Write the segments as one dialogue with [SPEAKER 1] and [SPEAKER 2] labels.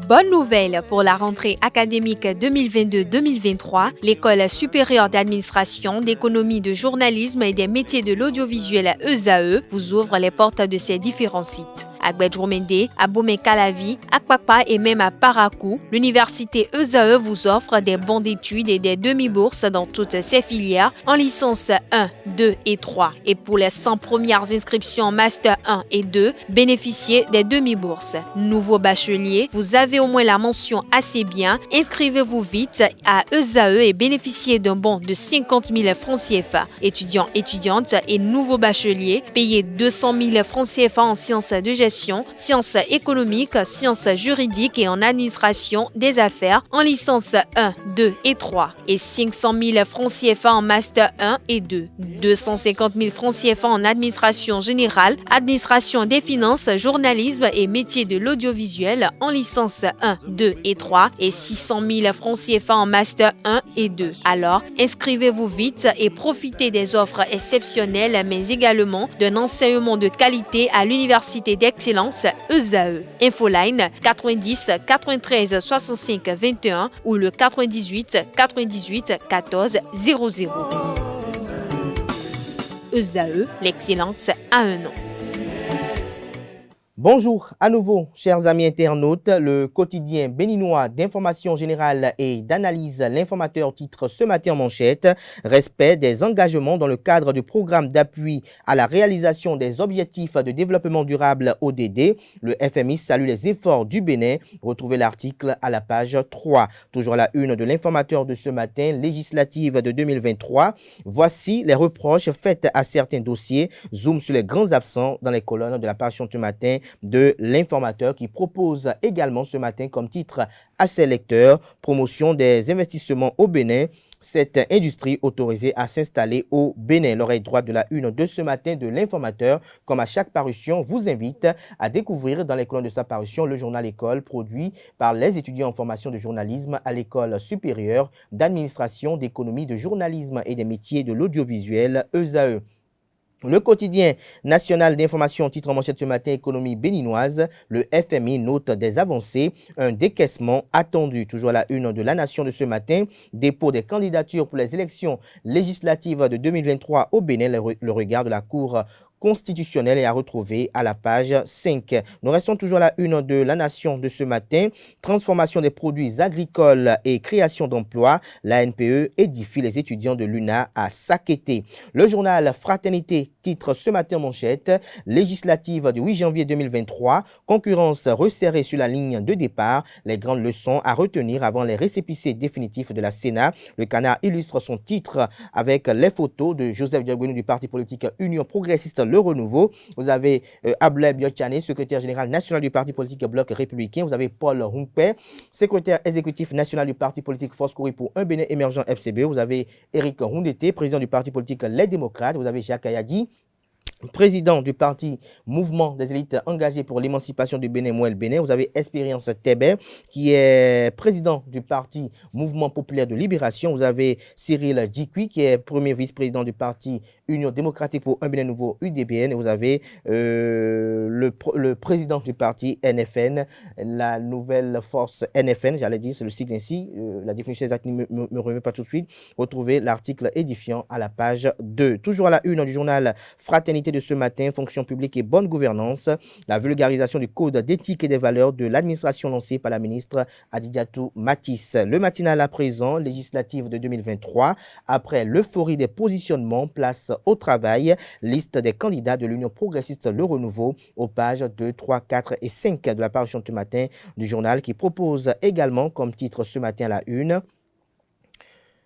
[SPEAKER 1] Bonne nouvelle pour la rentrée académique 2022-2023, l'École supérieure d'administration, d'économie, de journalisme et des métiers de l'audiovisuel ESAE vous ouvre les portes de ses différents sites. À Gbedjomende, à Bomé-Calavi, à Kpakpa et même à Parakou, l'université ESAE vous offre des bons d'études et des demi-bourses dans toutes ses filières en licence 1, 2 et 3. Et pour les 100 premières inscriptions en master 1 et 2, bénéficiez des demi-bourses. Nouveau bachelier, vous avez au moins la mention assez bien. Inscrivez-vous vite à ESAE et bénéficiez d'un bon de 50 000 francs CFA. Étudiants, étudiantes et nouveaux bacheliers, payez 200 000 francs CFA en sciences de gestion, sciences économiques, sciences juridiques et en administration des affaires en licence 1, 2 et 3 et 500 000 francs CFA en master 1 et 2, 250 000 francs CFA en administration générale, administration des finances, journalisme et métiers de l'audiovisuel en licence 1, 2 et 3 et 600 000 francs CFA en master 1 et 2. Alors, inscrivez-vous vite et profitez des offres exceptionnelles mais également d'un enseignement de qualité à l'université d'excellence ESAE. Infoline 90 93 65 21 ou le 98 98 14 00. ESAE, l'excellence à un nom.
[SPEAKER 2] Bonjour à nouveau, chers amis internautes. Le quotidien béninois d'information générale et d'analyse, l'informateur titre ce matin en manchette « Respect des engagements dans le cadre du programme d'appui à la réalisation des objectifs de développement durable ODD ». Le FMI salue les efforts du Bénin. Retrouvez l'article à la page 3. Toujours à la une de l'informateur de ce matin, législative de 2023. Voici les reproches faits à certains dossiers. Zoom sur les grands absents dans les colonnes de la page ce matin de l'informateur qui propose également ce matin comme titre à ses lecteurs « Promotion des investissements au Bénin ». Cette industrie autorisée à s'installer au Bénin. L'oreille droite de la une de ce matin de l'informateur, comme à chaque parution, vous invite à découvrir dans les colonnes de sa parution le journal École produit par les étudiants en formation de journalisme à l'École supérieure d'administration, d'économie, de journalisme et des métiers de l'audiovisuel ESAE. Le quotidien national d'information titre en manchette ce matin économie béninoise, le FMI note des avancées, un décaissement attendu. Toujours à la une de la nation de ce matin, dépôt des candidatures pour les élections législatives de 2023 au Bénin, le regard de la Cour constitutionnelle est à retrouver à la page 5. Nous restons toujours à la une de la nation de ce matin. Transformation des produits agricoles et création d'emplois. La NPE édifie les étudiants de l'UNA à Sakété. Le journal Fraternité titre ce matin manchette. Législative du 8 janvier 2023. Concurrence resserrée sur la ligne de départ. Les grandes leçons à retenir avant les récépissés définitifs de la Sénat. Le Canard illustre son titre avec les photos de Joseph Diagonou du parti politique Union progressiste Le Renouveau. Vous avez Ablay Biotchane, secrétaire général national du parti politique Bloc républicain. Vous avez Paul Humpé, secrétaire exécutif national du parti politique Force Courir pour un Bénin émergent FCB. Vous avez Éric Houndété, président du parti politique Les Démocrates. Vous avez Jacques Ayadi, président du parti Mouvement des élites engagées pour l'émancipation du Bénin, Mouel Bénin. Vous avez Espérance Tébé, qui est président du parti Mouvement populaire de libération. Vous avez Cyril Djikwi, qui est premier vice-président du parti Union démocratique pour un Bénin nouveau, UDBN. Et vous avez le président du parti NFN, la nouvelle force NFN, j'allais dire, c'est le sigle ainsi. La définition exacte ne me revient pas tout de suite. Retrouvez l'article édifiant à la page 2. Toujours à la une du journal Fraternité de ce matin, fonction publique et bonne gouvernance, la vulgarisation du code d'éthique et des valeurs de l'administration lancée par la ministre Adidiatou Matisse. Le matinal à présent, législative de 2023, après l'euphorie des positionnements, place au travail, liste des candidats de l'Union progressiste Le Renouveau aux pages 2, 3, 4 et 5 de la parution ce matin du journal qui propose également comme titre ce matin à la une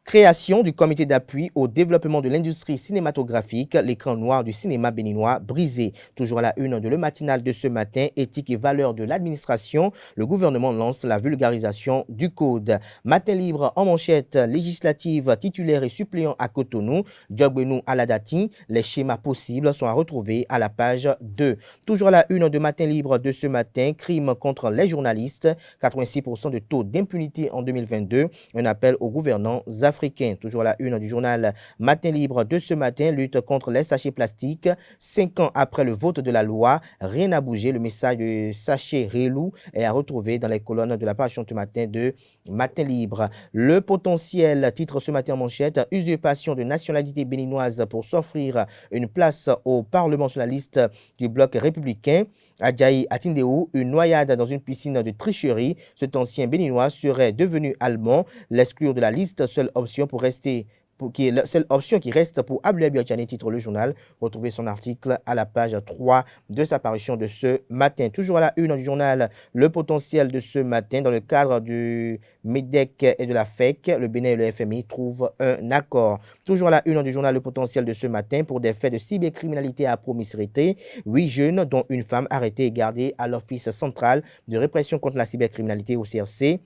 [SPEAKER 2] création du comité d'appui au développement de l'industrie cinématographique, l'écran noir du cinéma béninois brisé. Toujours à la une de le matinal de ce matin, éthique et valeurs de l'administration, le gouvernement lance la vulgarisation du code. Matin libre en manchette législative, titulaire et suppléant à Cotonou, Diogbenou à la Dati, les schémas possibles sont à retrouver à la page 2. Toujours à la une de Matin libre de ce matin, crime contre les journalistes, 86% de taux d'impunité en 2022, un appel aux gouvernants africains. africain. Toujours à la une du journal Matin Libre de ce matin, lutte contre les sachets plastiques. 5 ans après le vote de la loi, rien n'a bougé. Le message de sachet Relou est à retrouver dans les colonnes de la page ce matin de Matin Libre. Le potentiel, titre ce matin en manchette, usurpation de nationalité béninoise pour s'offrir une place au Parlement sur la liste du bloc républicain. Adjaï Atindéou, une noyade dans une piscine de tricherie. Cet ancien béninois serait devenu allemand. L'exclure de la liste, seule option pour rester qui est la seule option qui reste pour Abdoulaye Biachane, titre le journal. Retrouvez son article à la page 3 de sa parution de ce matin. Toujours à la une du journal, le potentiel de ce matin, dans le cadre du MEDEC et de la FEC, le Bénin et le FMI trouvent un accord. Toujours à la une du journal, le potentiel de ce matin, pour des faits de cybercriminalité à promiscuité. 8 jeunes, dont une femme, arrêtés et gardés à l'Office central de répression contre la cybercriminalité au CRC.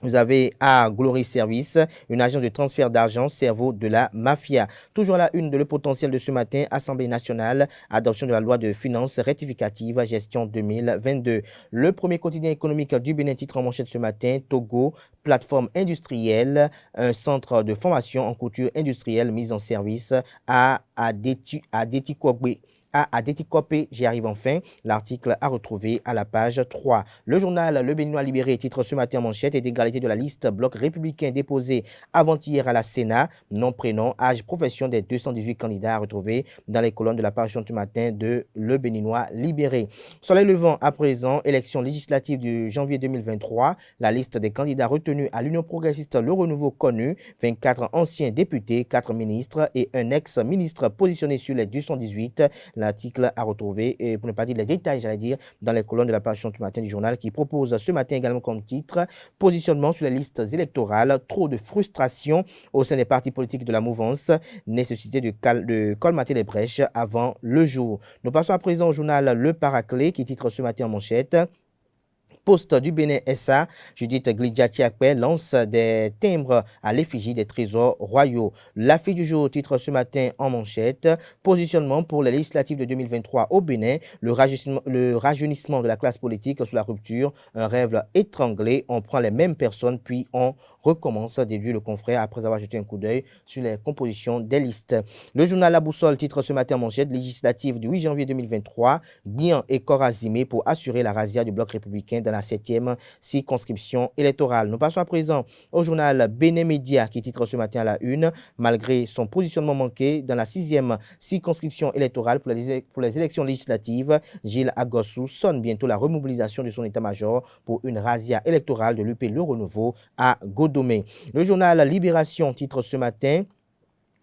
[SPEAKER 2] Vous avez à Glory Service, une agence de transfert d'argent, cerveau de la mafia. Toujours à la une de Le Potentiel de ce matin, Assemblée nationale, adoption de la loi de finances rectificative, gestion 2022. Le premier quotidien économique du Bénin, titre en manchette ce matin, Togo, plateforme industrielle, un centre de formation en couture industrielle mis en service à Adétikobé. Adétikopé, j'y arrive enfin. L'article à retrouver à la page 3. Le journal Le Béninois Libéré, titre ce matin en manchette, et d'égalité de la liste bloc républicain déposé avant-hier à la Sénat. Nom, prénom, âge, profession des 218 candidats à retrouver dans les colonnes de la parution du matin de Le Béninois Libéré. Soleil levant à présent, élection législative du janvier 2023. La liste des candidats retenus à l'Union progressiste Le Renouveau connu. 24 anciens députés, 4 ministres et un ex-ministre positionné sur les 218. L'article à retrouver, et pour ne pas dire les détails, j'allais dire, dans les colonnes de la page du matin du journal, qui propose ce matin également comme titre « Positionnement sur les listes électorales, trop de frustration au sein des partis politiques de la mouvance, nécessité de colmater les brèches avant le jour ». Nous passons à présent au journal Le Paraclet, qui titre ce matin en manchette « Poste du Bénin SA, Judith Glidja-Tiakpe lance des timbres à l'effigie des trésors royaux. L'affiche du jour, titre ce matin en manchette, positionnement pour les législatives de 2023 au Bénin, le rajeunissement de la classe politique sous la rupture, un rêve étranglé, on prend les mêmes personnes puis on recommence, déduit le confrère après avoir jeté un coup d'œil sur les compositions des listes. Le journal La Boussole, titre ce matin en manchette, législative du 8 janvier 2023, bien et corps azimé pour assurer la razzia du bloc républicain dans la 7e circonscription électorale. Nous passons à présent au journal Bénin Média qui titre ce matin à la une, malgré son positionnement manqué dans la 6e circonscription électorale pour les élections législatives, Gilles Agossou sonne bientôt la remobilisation de son état-major pour une razzia électorale de l'UP Le Renouveau à Godomé. Le journal Libération titre ce matin,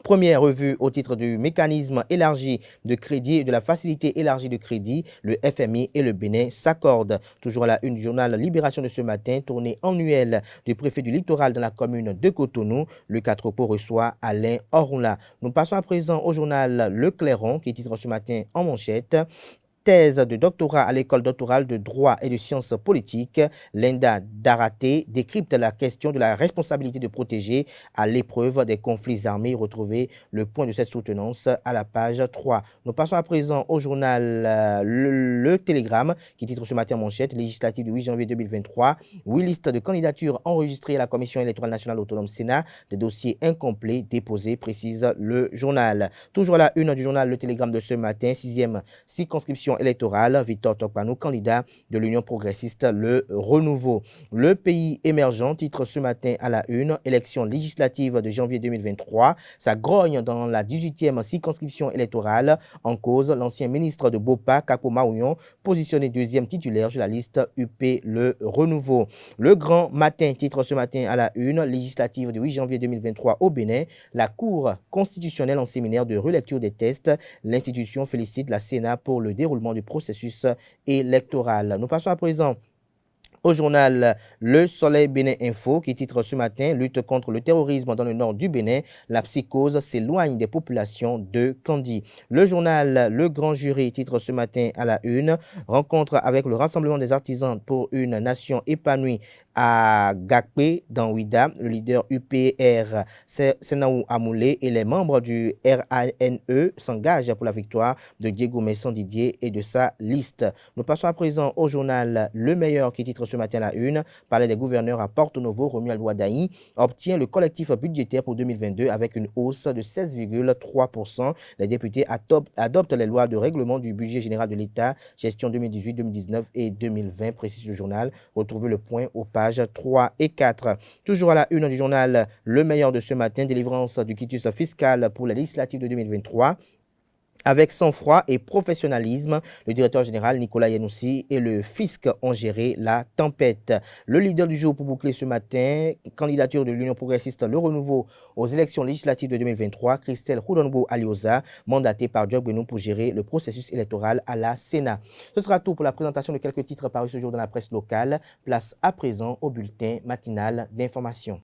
[SPEAKER 2] première revue au titre du mécanisme élargi de crédit et de la facilité élargie de crédit, le FMI et le Bénin s'accordent. Toujours à la une du journal Libération de ce matin, tournée annuelle du préfet du littoral dans la commune de Cotonou, le Catropo reçoit Alain Orunla. Nous passons à présent au journal Le Clairon qui titre ce matin en manchette, thèse de doctorat à l'école doctorale de droit et de sciences politiques, Linda Daraté décrypte la question de la responsabilité de protéger à l'épreuve des conflits armés. Retrouvez le point de cette soutenance à la page 3. Nous passons à présent au journal le Télégramme qui titre ce matin en manchette, législative du 8 janvier 2023, 8 listes de candidatures enregistrées à la Commission électorale nationale autonome Sénat, des dossiers incomplets déposés, précise le journal. Toujours à la une du journal Le Télégramme de ce matin, 6e circonscription électorale, Victor Tokpanou, candidat de l'Union progressiste Le Renouveau. Le pays émergent titre ce matin à la une, élection législative de janvier 2023, ça grogne dans la 18e circonscription électorale, en cause l'ancien ministre de Bopa, Kapo Maouyon, positionné 2e titulaire sur la liste UP Le Renouveau. Le Grand Matin titre ce matin à la une, législative du 8 janvier 2023 au Bénin, la Cour constitutionnelle en séminaire de relecture des tests, l'institution félicite la Sénat pour le déroulement du processus électoral. Nous passons à présent au journal Le Soleil Bénin Info qui titre ce matin « Lutte contre le terrorisme dans le nord du Bénin, la psychose s'éloigne des populations de Kandi ». Le journal Le Grand Jury titre ce matin à la une « Rencontre avec le Rassemblement des artisans pour une nation épanouie à Gakpe dans Ouida, le leader UPR Senaou Amoulé et les membres du RANE s'engagent pour la victoire de Diego Messon Didier et de sa liste. Nous passons à présent au journal Le Meilleur qui titre ce matin la une. Parlait des gouverneurs à Porto Novo, Romuald Ouadaï obtient le collectif budgétaire pour 2022 avec une hausse de 16,3%. Les députés adoptent les lois de règlement du budget général de l'État, gestion 2018, 2019 et 2020, précise le journal. Retrouvez le point aux pages 3 et 4. Toujours à la une du journal Le Meilleur de ce matin, délivrance du quitus fiscal pour les législatives de 2023. Avec sang-froid et professionnalisme, le directeur général Nicolas Yanoussi et le fisc ont géré la tempête. Le leader du jour pour boucler ce matin, candidature de l'Union progressiste Le Renouveau aux élections législatives de 2023, Christelle Houdongo Alioza, mandatée par Diop Benou pour gérer le processus électoral à la Sénat. Ce sera tout pour la présentation de quelques titres parus ce jour dans la presse locale. Place à présent au bulletin matinal d'information.